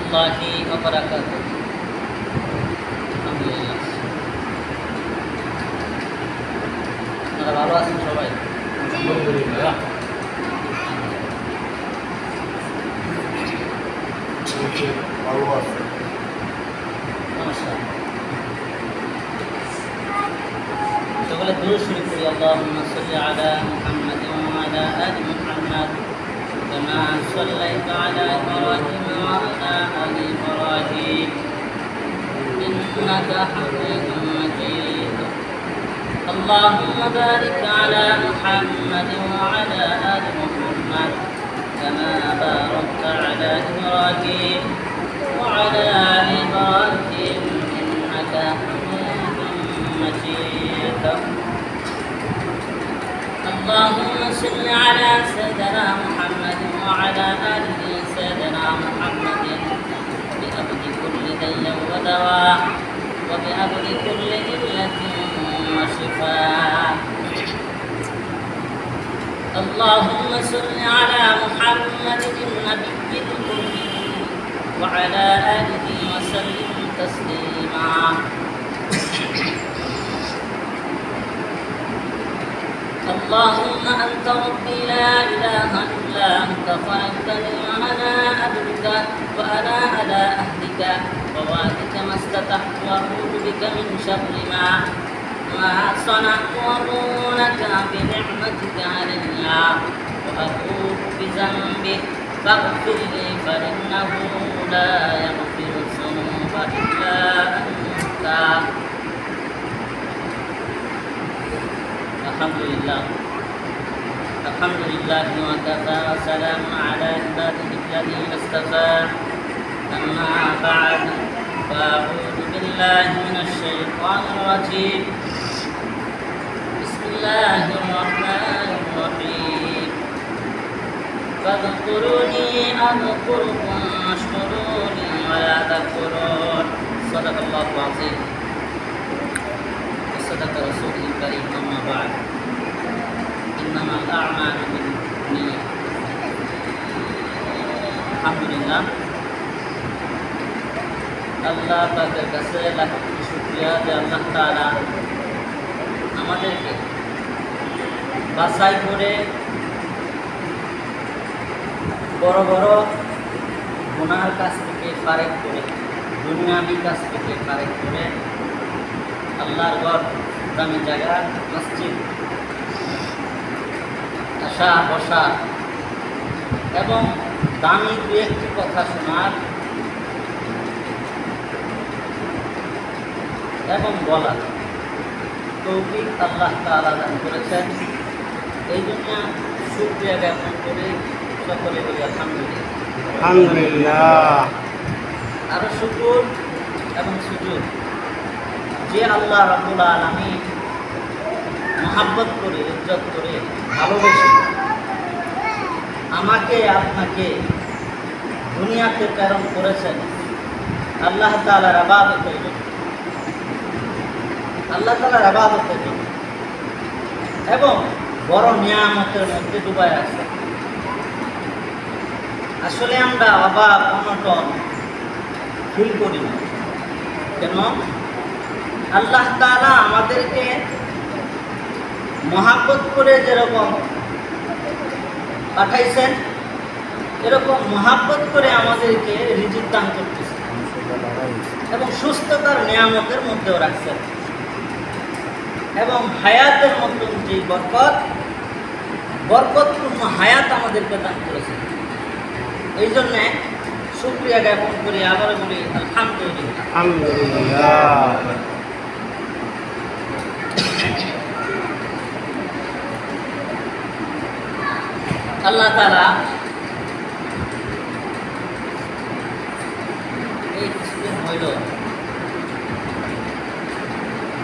রহমতুল্লাহি ওয়া বারাকাতুহু। আলহামদুলিল্লাহ, আপনারা ভালো আছেন সবাই? আলহামদুলিল্লাহ। ভালো আছে। নমস্কার। সকলে দুরূদ শরীফ পড়ি। আল্লাহুম্মা সাল্লি আলা মুহাম্মাদিন ওয়া আলা আলি মুহাম্মাদ কামা সাল্লাইতা আলা ইব্রাহিম ওয়া আলা আলি ইব্রাহিম ইন্নাকা হামিদুম মাজিদ। আল্লাহুম্মা বারিক আলা মুহাম্মাদিন ওয়া আলা আলি মুহাম্মাদ কামা বারাকতা আলা ইব্রাহিম ওয়া আলা আলি ইব্রাহিম ইন্নাকা اللهم صل على سيدنا محمد وعلى آل سيدنا محمد بأبد كل داء ودواء وبأبد كل علة وشفاء. اللهم صل على محمد النبي الأمي وعلى آله وسلم تسليما. اللهم أنت ربي لا إله إلا أنت خلقتني وأنا عبدك وأنا على عهدك ووعدك ما استطعت وأعوذ بك من شر ما صنعت وأبوء لك بنعمتك علي وأبوء بذنبي فاغفر لي فإنه لا يغفر الذنوب إلا أنت. Alhamdulillah, alhamdulillah wa kafa wa salamun ala ibadihi alladhina istafa. Amma ba'd, fa'udhu billahi minash shaitanir rajim. Bismillahirrahmanirrahim. Fadhkuruni adhkurkum washkuruni wa la takfurun. Sadaqallahu azim. Sadaqa Rasulul Karim. Amma ba'd, innamal a'malu binniyat. আলহামদুলিল্লাহ, আল্লাহ পাকের কাছে লাখ কোটি শুকরিয়া যে আল্লাহ তাআলা আমাদেরকে বাছাই করে বড় বড় গুনার কাছ থেকে ফারেক করে, দুনিয়াবি কাছ থেকে ফারেক করে আল্লাহর ঘর, দামি জায়গা, মসজিদ আসা বসা এবং দামি দু একটি কথা শোনার এবং বলার তৌফিক আল্লাহ তাআলা দান করেছেন। এই জন্য শুকরিয়া জ্ঞাপন করে সকলে বলি আলহামদুলিল্লাহ। আলহামদুলিল্লাহ। আরো শুকর এবং সুজুদ যে আল্লাহ রাব্বুল আলামিন মহাব্বত করে, ইজ্জত করে, ভালোবেসে আমাকে আপনাকে দুনিয়াতে প্রেরণ করেছেন আল্লাহ তাআলার ইবাদতের জন্য, আল্লাহ তাআলার ইবাদতের জন্য এবং বড় নিয়ামতের মধ্যে ডুবাই আছে। আসলে আমরা অভাব অনটন ফিল করি না কেন? আল্লাহ তাআলা আমাদেরকে মহাব্বত করে যেরকম পাঠাইছেন, এরকম মহাব্বত করে আমাদেরকে রিজিক দান করতেছেন এবং সুস্থতার নিয়ামতের মধ্যেও রাখছেন এবং হায়াতের মধ্যে যে বরকতপূর্ণ হায়াত আমাদেরকে দান করেছেন। এই জন্যে শুকরিয়া জ্ঞাপন করি, আবার বলি আলহামদুলিল্লাহ। আলহামদুলিল্লাহ। আল্লাহ তাআলা এই কিছুদিন হইল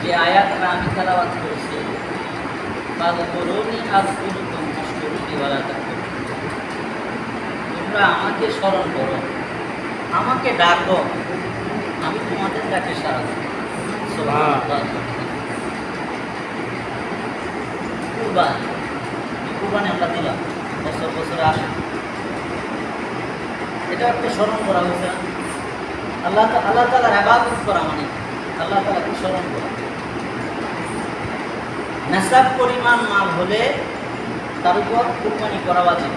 যে আয়াতটা আমি তেলাওয়াত করেছি, ফাযকুরুনি আযকুরকুম ওয়াশকুরুনি ওয়া লা তাকফুরুন। তোমরা আমাকে স্মরণ করো, আমাকে ডাকো, আমি তোমাদের ডাকে সাড়া দেব। সুবহানাল্লাহ। কুরবানি আমরা দিলাম, বছর বছরে আসে, এটা একটা স্মরণ করা হয়েছে। আল্লাহ তাআলার ইবাদত করা মানে আল্লাহ তাআলাকে স্মরণ করা। নেশাব পরিমাণ মাল হলে তার উপর কুরবানি করা উচিত।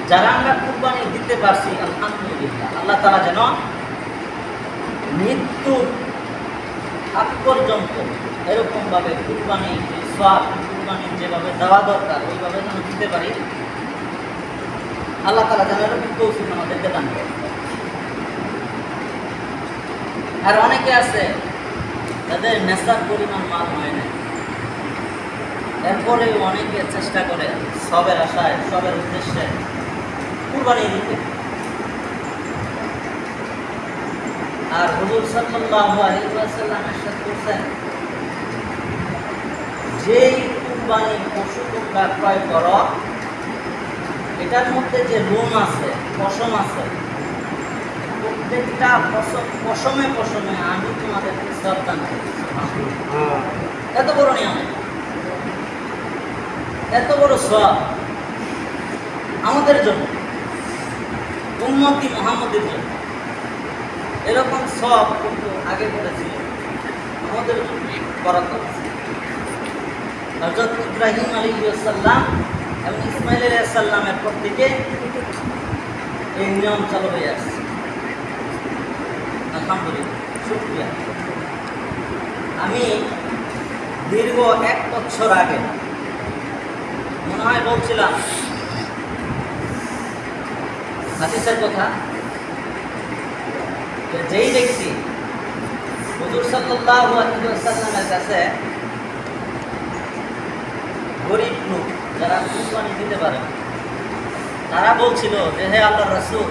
যারা আমরা কুরবানি দিতে পারছি আলহামদুলিল্লাহ, আল্লাহ তাআলা যেন মৃত্যুর আগ পর্যন্ত এরকমভাবে কুরবানি সওয়াব, কুরবানি যেভাবে দেওয়া দরকার ওইভাবে যেন দিতে পারি, আল্লাহ তাআলা যেন এরকম তৌফিক আমাদেরকে দান করে। আর অনেকে আছে তাদের নেশার পরিমাণ মাল হয় না, এরপরে অনেকে চেষ্টা করে সবের আশায়, সবের উদ্দেশ্যে কুরবানি দিতে। আর হুজুর সাল্লাল্লাহু আলাইহি ওয়াসাল্লাম ইরশাদ করেছেন, যেই কুরবানি পশু তোমরা ক্রয় করো এটার মধ্যে যে লোম আছে, পশম আছে, প্রত্যেকটা পশমে পশমে আমি তোমাদেরকে সওয়াব দান করি। এত বড় নিয়ম, এত বড় সওয়াব আমাদের জন্য, উম্মতি মুহাম্মদের জন্য। এরকম সওয়াব কিন্তু আগে করেছিল আমাদের জন্য বরাদ্দ আছে। হযরত ইব্রাহিম আলাইহিস সালাম এবং ইসমাঈল আলাইহিস সালামের পর থেকে এই নিয়ম চালু হয়ে আসছে। আলহামদুলিল্লাহ, শুকরিয়া। আমি দীর্ঘ 1 বছর আগে মনে হয় বলছিলাম হাদিসের কথা, যেই ব্যক্তি হুজুর সাল্লাল্লাহু আলাইহি ওয়াসাল্লামের কাছে গরিব লোক যারা কুরবানি দিতে পারে, তারা বলছিল যে হে আল্লাহর রাসূল,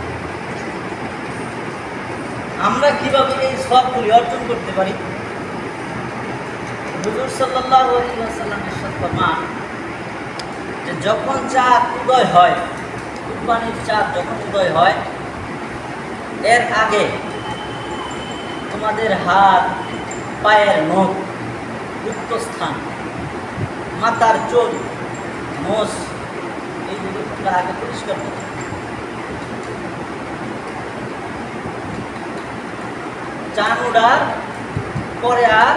আমরা কিভাবে এই সওয়াবগুলি অর্জন করতে পারি? হুজুর সাল্লাল্লাহু আলাইহি ওয়াসাল্লাম ইরশাদ ফরমান যে যখন চাঁদ উদয় হয়, কুরবানির চাঁদ যখন উদয় হয়, এর আগে তোমাদের হাত, পায়ের নখ, উত্তস্থান, মাথার চুল, মোষ, এইগুলো তোমরা আগে পরিষ্কার করো। চাঁদ ওঠার পরে আর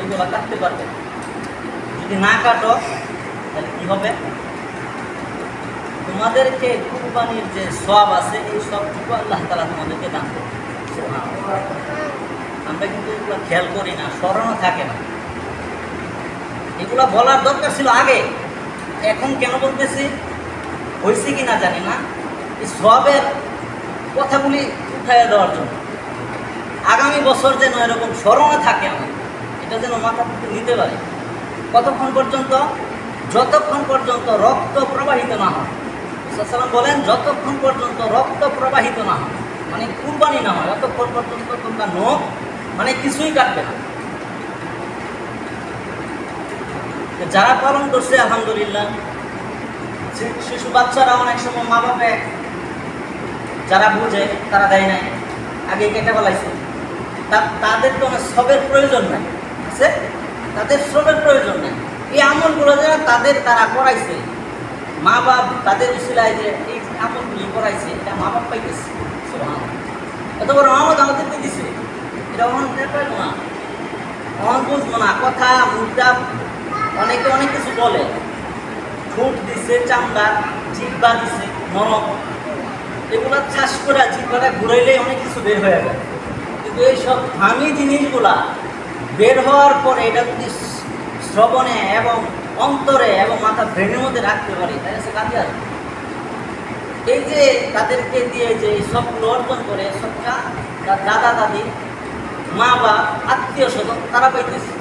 এইগুলো কাটতে পারবে। যদি না কাটো তাহলে কি হবে? তোমাদেরকে কুরবানির যে সওয়াব আছে এই সবটুকু আল্লাহ তাআলা তোমাদেরকে দান করবে। আমরা কিন্তু এগুলো খেয়াল করি না, স্মরণও থাকে না। এগুলো বলার দরকার ছিল আগে, এখন কেন বলতেছি হয়েছে কি না জানি না, এই সওয়াবের কথাগুলি উঠাইয়া দেওয়ার জন্য। আগামী বছর যেন এরকম স্মরণে থাকে, আমার এটা যেন মাথা নিতে পারে। কতক্ষণ পর্যন্ত? যতক্ষণ পর্যন্ত রক্ত প্রবাহিত না হয়। সাল্লাল্লাহু বলেন যতক্ষণ পর্যন্ত রক্ত প্রবাহিত না হয়, মানে কুরবানি না হয়, ততক্ষণ পর্যন্ত তোমরা নখ মানে কিছুই কাটবে না। যারা পালন করছে আলহামদুলিল্লাহ। শিশু বাচ্চারা অনেক সময় মা বাপে যারা বুঝে তারা দেয় নাই, আগে কেটে বলাইছে, তাদের তো অনেক সবের প্রয়োজন নাই, আছে তাদের শ্রমের প্রয়োজন নাই। এই আমলগুলো যারা তারা করাইছে, মা বাপ তাদের উসিলায় যে এই আমলগুলি করাইছে, এটা মা বাপ পাইতেছে। এত বড় আমল আমাদেরকে দিছে, এটা অহন পাইব না, অহন বুঝবো না। কথা মুদ্রা অনেকে অনেক কিছু বলে, ঠোঁট দিছে চামড়া, জিহ্বা দিছে নরম, এগুলা চাষ করে জিহ্বাটা ঘুরাইলে অনেক কিছু বের হয়ে যায়। কিন্তু এইসব দামি জিনিসগুলা বের হওয়ার পরে এটা যদি শ্রবণে এবং অন্তরে এবং মাথা ব্রেনের মধ্যে রাখতে পারি, তাহলে সে কাজে আসবে। এই যে তাদেরকে দিয়ে যে এই সবগুলো অর্জন করে, সবটা তার দাদা দাদি, মা বাপ, আত্মীয় স্বজন তারা পাইতেছে।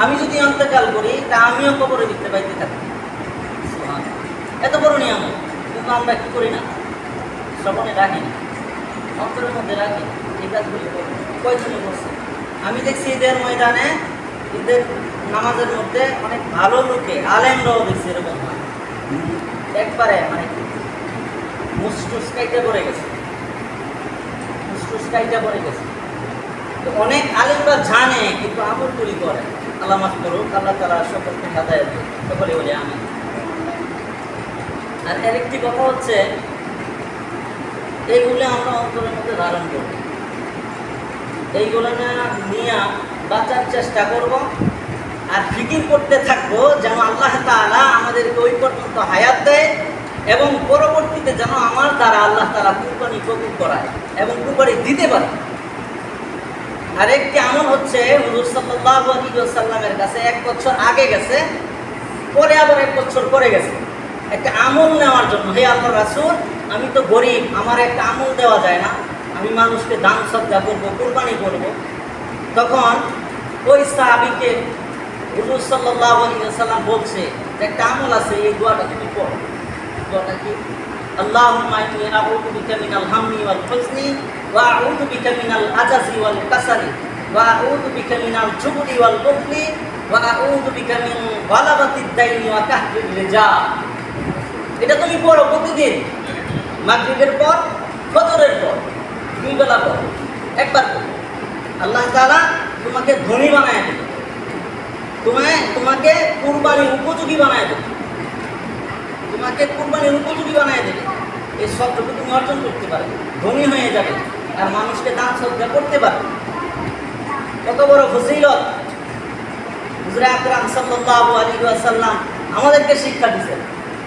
আমি যদি অন্তকাল করি তা আমিও কবরে দিতে পাইতে থাকি। এত বড় নিয়ম, কিন্তু আমরা কি করি না, শ্রবণে রাখি না, অন্তরের মধ্যে রাখি। এই কাজগুলি কয়জনে করছে? আমি দেখছি ঈদের ময়দানে, ঈদের নামাজের মধ্যে অনেক ভালো লোকে, আলেমরাও দেখছি এরকম হয়, একবারে মানে মুসটুস কাইটা পড়ে গেছে, মুসটুস কাইটা পড়ে গেছে। তো অনেক আলেমরা জানে কিন্তু আমলগুলি করে। আল্লাহ মাফ করুক, আল্লাহ তাআলা সকলকে হেদায়েত দিন, সকলে বলি আমিন। আর এর একটি কথা হচ্ছে, এইগুলো আমরা অন্তরের মধ্যে ধারণ করব, এইগুলো নিয়ে বাঁচার চেষ্টা করব। আর ফিকির করতে থাকবো যেন আল্লাহ তাআলা আমাদেরকে ওই পর্যন্ত হায়াত দেয় এবং পরবর্তীতে যেন আমার দ্বারা আল্লাহ তাআলা কুরবানি কবুল করায় এবং কুরবানি দিতে পারে। আর একটি আমল হচ্ছে হুজুর সাল্লাল্লাহু আলাইহি ওয়াসাল্লামের কাছে 1 বছর আগে গেছে, পরে আবার 1 বছর পরে গেছে একটা আমল নেওয়ার জন্য। হে আল্লাহর রাসূল, আমি তো গরিব, আমার একটা আমল দেওয়া যায় না, আমি মানুষকে দান সদকা করবো, কুরবানি করবো। তখন ওই সাহাবীকে হুজুর সাল্লাল্লাহু আলাইহি ওয়াসাল্লাম বলছে যে একটা আমল আছে, এই দোয়াটা তুমি পড়ো। দোয়াটা কি? আল্লাহুম্মা ইন্নী আউযু বিকা মিনাল হাম্মি ওয়াল হুজনি ওয়া আউযু বিকা মিনাল আজাজি ওয়াল কাসালি ওয়া আউযু বিকা মিনাল জুবনি ওয়াল বুখলি ওয়া আউযু বিকা মিন গালাবাতিদ দাইনি ওয়া কাহরির রিজাল। এটা তুমি পড়ো প্রতিদিন, মাগরিবের পর, ফজরের পর, 2 বেলা পর, একবার পড়ো। আল্লাহ তাআলা তোমাকে ধনী বানায় দেবে, তোমাকে কুরবানির উপযোগী বানায় দেবে, তোমাকে কুরবানির উপযোগী বানায় দেবে। এই সবটুকু তুমি অর্জন করতে পারবে, ধনী হয়ে যাবে আর মানুষকে দান সদকা করতে পারবে। কত বড় ফজিলত হুজুর আকরাম সাল্লাল্লাহু আলাইহি ওয়াসাল্লাম আমাদেরকে শিক্ষা দিয়েছেন।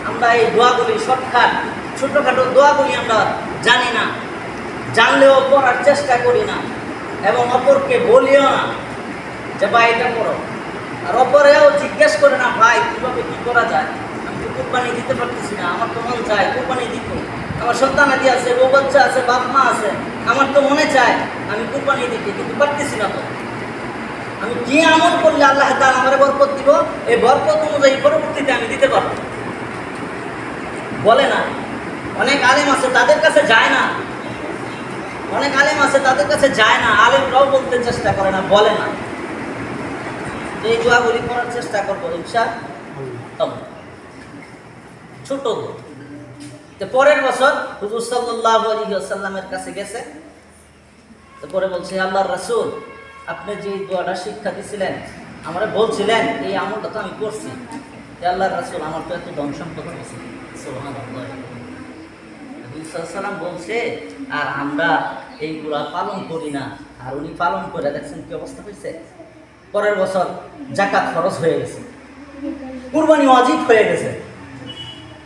আমরা এই দোয়াগুলি শর্টকাট ছোটখাটো দোয়াগুলি আমরা জানি না, জানলেও পড়ার চেষ্টা করি না এবং অপরকে বলিও না যে ভাই এটা করো। আর অপরেও জিজ্ঞেস করে না, ভাই কীভাবে কী করা যায়, আমি তো কুরবানি দিতে পারতেছি না, আমার তো মন চায় কুরবানি দিতে, আমার সন্তানাদি আছে, বউ বাচ্চা আছে, বাপ মা আছে, আমার তো মনে চায় আমি কুরবানি দিতে, কিন্তু পারতেছি না। তো আমি কি আমল করলে আল্লাহ তাআলা আমারে বরকত দিব, এই বরকত অনুযায়ী পরবর্তীতে আমি দিতে পারবো? বলে না। অনেক আলেম আছে তাদের কাছে যায় না, অনেক আলেম আছে তাদের কাছে যায় না, আলেমরাও বলতে চেষ্টা করে না, বলে না। এই দোয়াগুলি করার চেষ্টা করবো ইনশাআল্লাহ। ছোট দোয়া। তো পরের বছর হুজুর সাল্লাল্লাহু আলাইহি ওয়াসাল্লামের কাছে গেছে, তো পরে বলছে, আল্লাহর রাসূল, আপনি যে দোয়াটা শিক্ষা দিয়েছিলেন, আমরা বলছিলেন এই আমলটা তো আমি করছি, আল্লাহর রাসূল আমার তো এত ধন সম্পদ হয়েছে। সুবহানাল্লাহ। নবী সাল্লাল্লাহু আলাইহি ওয়াসাল্লাম বলছে আর আমরা এইগুলা পালন করি না, আর উনি পালন করে দেখছেন কি অবস্থা হয়েছে। পরের বছর যাকাত ফরজ হয়ে গেছে, কুরবানি ওয়াজিব হয়ে গেছে।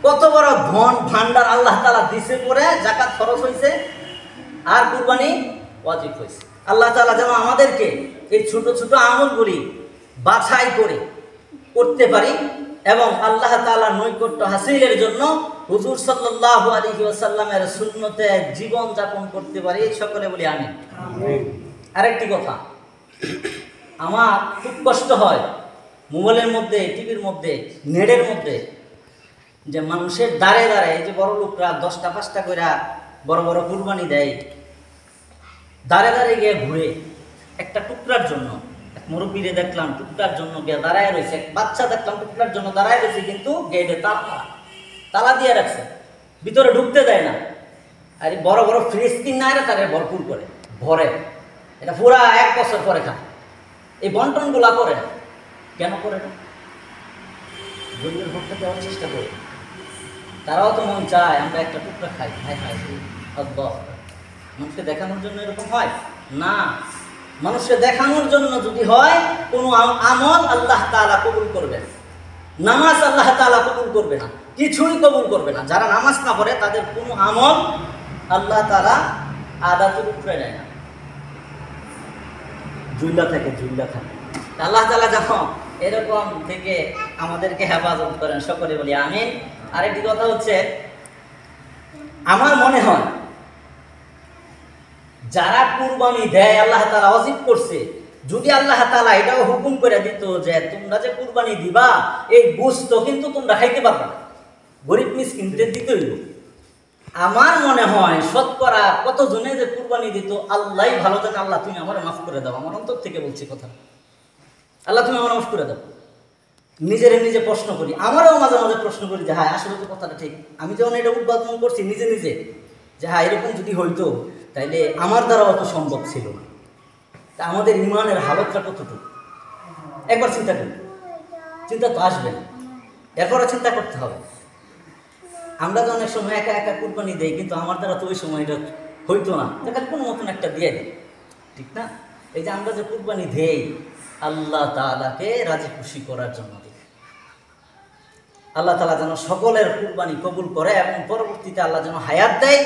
কত বড় ধন ভান্ডার আল্লাহ তাআলা দিছে, পরে যাকাত ফরজ হয়েছে আর কুরবানি ওয়াজিব হয়েছে। আল্লাহ তাআলা যেন আমাদেরকে এই ছোট ছোট আমলগুলি বাছাই করে করতে পারি এবং আল্লাহ তাআলা নৈকট্য হাসিলের জন্য হুজুর সাল্লাল্লাহু আলাইহি ওয়াসাল্লামের সুন্নতে জীবন যাপন করতে পারি। সকলে বলি আমিন। আরেকটি কথা, আমার খুব কষ্ট হয় মোবাইলের মধ্যে, টিভির মধ্যে, নেটের মধ্যে যে মানুষের দাঁড়ে দাঁড়ে, এই যে বড় লোকরা 10টা 5টা করে বড় বড় কুরবানি দেয়, দাঁড়ে দাঁড়িয়ে গিয়ে ঘুরে একটা টুকরার জন্য। এক মুরব্বীরে দেখলাম টুকরার জন্য গিয়ে দাঁড়ায় রয়েছে, এক বাচ্চা দেখলাম টুকরার জন্য দাঁড়ায় রয়েছে, কিন্তু গেটে তালা দিয়ে রাখছে, ভিতরে ঢুকতে দেয় না। আর বড় বড় ফ্রিজ কিনে আরে তাকে ভরপুর করে ভরে, এটা পুরা 1 বছর পরে খায়। এই বন্টনগুলা করে না, কেন করে না? গরিবের ভোটটা দেওয়ার চেষ্টা করে, তারাও তো মন চায় আমরা একটা টুকরা খাই। হাই হাই, মানুষকে দেখানোর জন্য এরকম হয় না। মানুষকে দেখানোর জন্য যদি হয় কোনো আমল আল্লাহ তাআলা কবুল করবে না। নামাজ আল্লাহ তাআলা কবুল করবে না, কিছুই কবুল করবে না। যারা নামাজ না পড়ে তাদের কোনো আমল আল্লাহ তাআলা আদাতুল উপরে নেয় না, জুল্লা থাকে। আল্লাহ তাআলা যখন এরকম থেকে আমাদেরকে হেফাজত করেন, সকলে বলি আমিন। আরেকটি কথা হচ্ছে, আমার মনে হয় যারা কুরবানি দেয় আল্লাহ তাআলা ওয়াজিব করছে, যদি আল্লাহ তাআলা এটাও হুকুম করে দিত যে তোমরা যে কুরবানি দিবা এই গোশত কিন্তু তোমরা খাইতে পারবে না, গরিব মিসকিনদের দিতে হইব, আমার মনে হয় শতকরা কতজনে যে কুরবানি দিত আল্লাহই ভালো জানে। আল্লাহ তুমি আমার মাফ করে দাও, আমার অন্তর থেকে বলছি কথা, আল্লাহ তুমি আমার মাফ করে দাও। নিজে প্রশ্ন করি, আমারও মাঝে মাঝে প্রশ্ন করি যে হ্যাঁ আসলে তো কথাটা ঠিক। আমি যখন এটা উদ্বোধন করছি নিজে যে হ্যাঁ এরকম যদি হইতো তাইলে আমার দ্বারা অত সম্ভব ছিল না। তা আমাদের ইমানের হালতটা কতটুকু একবার চিন্তা করি। চিন্তা তো আসবে না, এরপরে চিন্তা করতে হবে। আমরা তো অনেক সময় একা একা কুরবানি দেই, কিন্তু আমার দ্বারা তো ওই সময়টা হইতো না, তাহলে কোনো মতন একটা দিয়ে দিই, ঠিক না? এই যে আমরা যে কুরবানি দেই আল্লাহ তাআলাকে রাজি খুশি করার জন্য দিই। আল্লাহ তাআলা যেন সকলের কুরবানি কবুল করে এবং পরবর্তীতে আল্লাহ যেন হায়াত দেয়,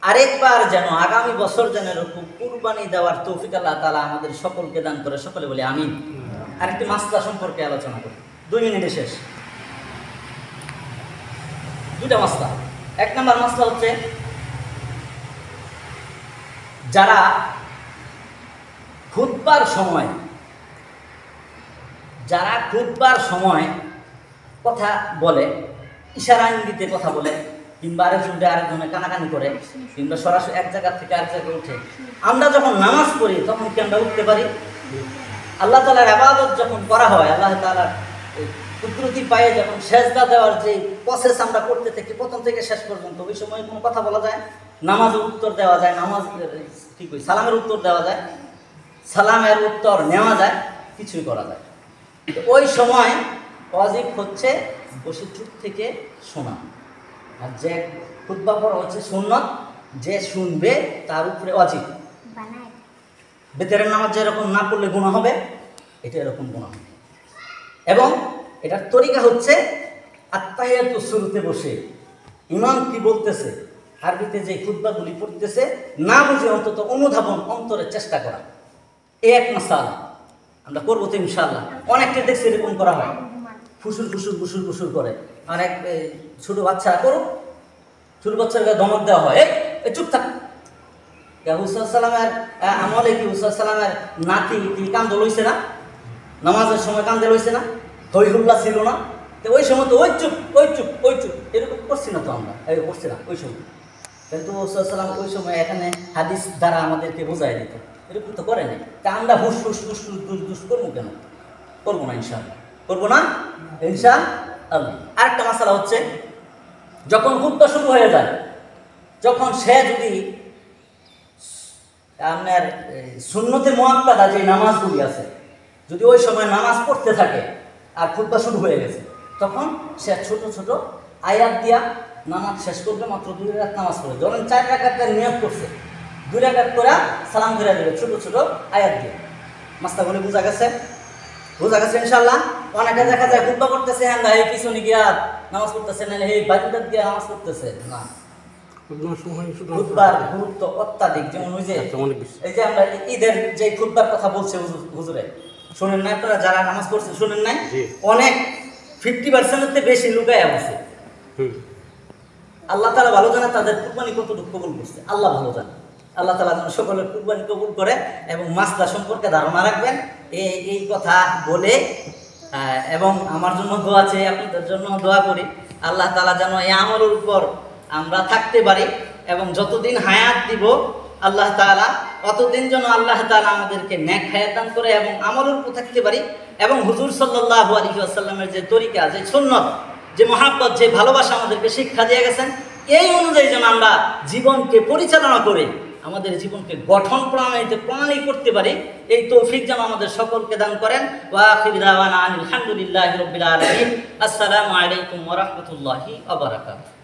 আরেকবার যেন আগামী বছর যেন এরকম কুরবানি দেওয়ার তৌফিক আল্লাহ তাআলা আমাদের সকলকে দান করে। সকলে বলি আমিন। আরেকটি মাসলা সম্পর্কে আলোচনা করি, 2 মিনিটে শেষ। 2টা মাসলা। 1 নম্বর মাসলা হচ্ছে, যারা খুতবার সময় কথা বলে, ইশারা ইঙ্গিতে কথা বলে, কিংবা আরেকজনের কানাকানি করে, কিংবা সরাসরি এক জায়গা থেকে আরেক জায়গায় উঠে, আমরা যখন নামাজ পড়ি তখন কি আমরা উঠতে পারি? আল্লাহ তাআলার ইবাদত যখন করা হয়, আল্লাহ তাআলার কুদরতি পায়ে যখন সেজদা দেওয়ার যে প্রসেস আমরা করতে থাকি প্রথম থেকে শেষ পর্যন্ত, ওই সময় কোনো কথা বলা যায়? নামাজের উত্তর দেওয়া যায়, ঠিক ওই সালামের উত্তর দেওয়া যায়, সালামের উত্তর নেওয়া যায়, কিছুই করা যায়। ওই সময় ওয়াজিব হচ্ছে বসে চুপ থেকে শোনা, আর যে খুতবা পড়া হচ্ছে সুন্নত, যে শুনবে তার উপরে ওয়াজিব। বেতেরের নামাজ যেরকম না পড়লে গুনাহ হবে, এটা এরকম গুনাহ হবে। এবং এটার তরিকা হচ্ছে আত্তাহিয়াতু শুরুতে বসে ইমাম কি বলতেছে, আরবিতে যে খুতবাগুলি পড়তেছে না বুঝে অন্তত অনুধাবন অন্তরের চেষ্টা করা, এই এক মাসালা আমরা করবো তো ইনশাআল্লাহ। অনেককে দেখছি এরকম করা হয়, ফুসুর করে। অনেক ছোট বাচ্চারা করুক, ছোট বাচ্চারা ধমক দেওয়া হয়, এই চুপ থাক। হুসাইনের আমলে কি হুসাইনের নাতি কি কান্দে লইছে না? নামাজের সময় কান্দে লইছে না? হইহুল্লা ছিল না? তো ওই সময় তো ওই চুপ এরকম করছি না তো আমরা, করছি না ওই সময়। কিন্তু হুসাইন ওই সময় এখানে হাদিস দ্বারা আমাদেরকে বোঝাই দিত, এরকম তো করে নাই। তা আমরা হুস করবো কেন? করবো না ইনশাআল্লাহ, করবো না ইনশাআল্লাহ। আরেকটা মাসালা হচ্ছে, যখন খুতবা শুরু হয়ে যায়, যখন সে যদি আপনার সুন্নতে মুআক্কাদা যে নামাজগুলি আছে, যদি ওই সময় নামাজ পড়তে থাকে আর খুতবা শুরু হয়ে গেছে, তখন সে ছোট ছোট আয়াত দিয়া নামাজ শেষ করবে। মাত্র 2 রাকাত নামাজ পড়ে, ধরেন 4 রাকাতের নিয়ত করছে, 2 রাকাত করে সালাম ফিরে দেবে ছোট ছোট আয়াত দিয়ে। মাসলাগুলি বোঝা গেছে ইনশাআল্লাহ। অনেকে দেখা যায় খুতবা করতেছে, হ্যাঁ ভাই পিছনে গিয়া নামাজ পড়তেছে, না এই বাড়িতে গিয়া নামাজ পড়তেছে না। খুতবার গুরুত্ব অত্যাধিক। যেমন ওই যে এই যে আমরা ঈদের যে খুতবার কথা বলছে হুজুরে, শোনেন না আপনারা যারা নামাজ পড়ছে, শোনেন নাই? অনেক 50% বেশি লুকায় আছে। আল্লাহ তাআলা ভালো জানে তাদের কুরবানি কতটুকু কবুল করছে, আল্লাহ ভালো জানে। আল্লাহ তাআলা যেন সকলের কুরবানি কবুল করে এবং মাসলা সম্পর্কে ধারণা রাখবেন, এই কথা বলে এবং আমার জন্য দোয়া চাই, আপনাদের জন্য দোয়া করি। আল্লাহ তাআলা যেন এই আমলের উপর আমরা থাকতে পারি এবং যতদিন হায়াত দিব আল্লাহ তাআলা, অতদিন যেন আল্লাহ তাআলা আমাদেরকে নেক হায়াত দান করে এবং আমলের উপর থাকতে পারি। এবং হুজুর সাল্লাল্লাহু আলাইহি ওয়াসাল্লামের যে তরিকা, যে সুন্নত, যে মহাব্বত, যে ভালোবাসা আমাদেরকে শিক্ষা দিয়ে গেছেন, এই অনুযায়ী যেন আমরা জীবনকে পরিচালনা করে আমাদের জীবনকে গঠন প্রণালী করতে পারি, এই তৌফিক যেন আমাদের সকলকে দান করেন। ওয়া আখিরু দাওয়ানা আলহামদুলিল্লাহি রাব্বিল আলামিন। আসসালামু আলাইকুম ওয়া রাহমাতুল্লাহি ওয়া বারাকাতুহু।